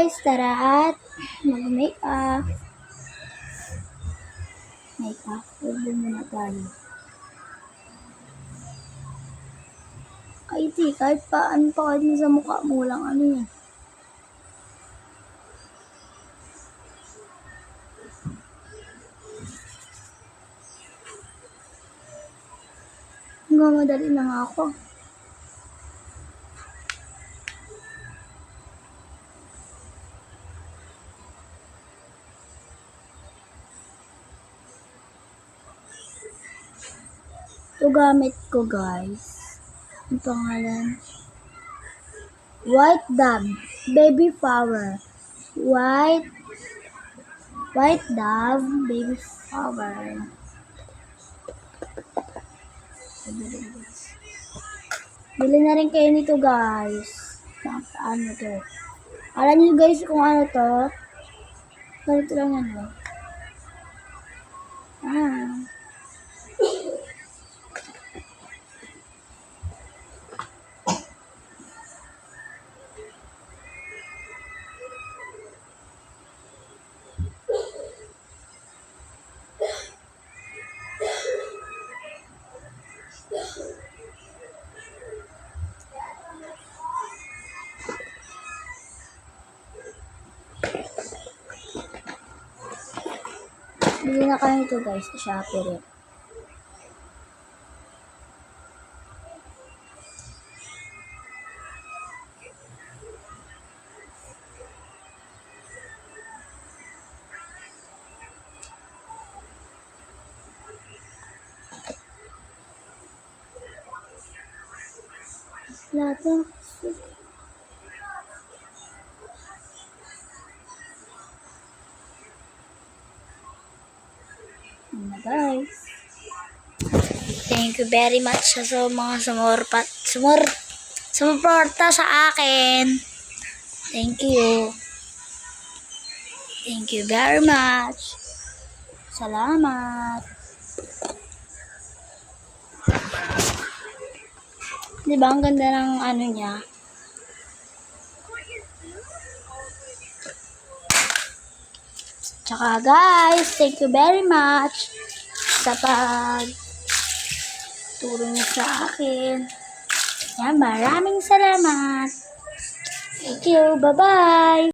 guys, tara at mag-makeup. Makeup, huwag muna tayo. Kahit pa ano pa kahit sa mukha mo lang ano yan. Madali lang ako. Ito gamit ko guys. Ang pangalan. White Dove Baby Flower. White Dove Baby Flower. Bili na rin kayo nito guys. Ano to? Alam niyo guys kung ano to? Ganito lang ano. Bili na kayo nito guys sa Shopee rin. Lato. Guys. Thank you very much sa mga sumuporta sa akin. Thank you. Thank you very much. Salamat. Diba ang ganda ng ano niya? Tsaka guys, thank you very much sa pagtulong niyo sa akin. Yan, maraming salamat. Thank you. Bye-bye.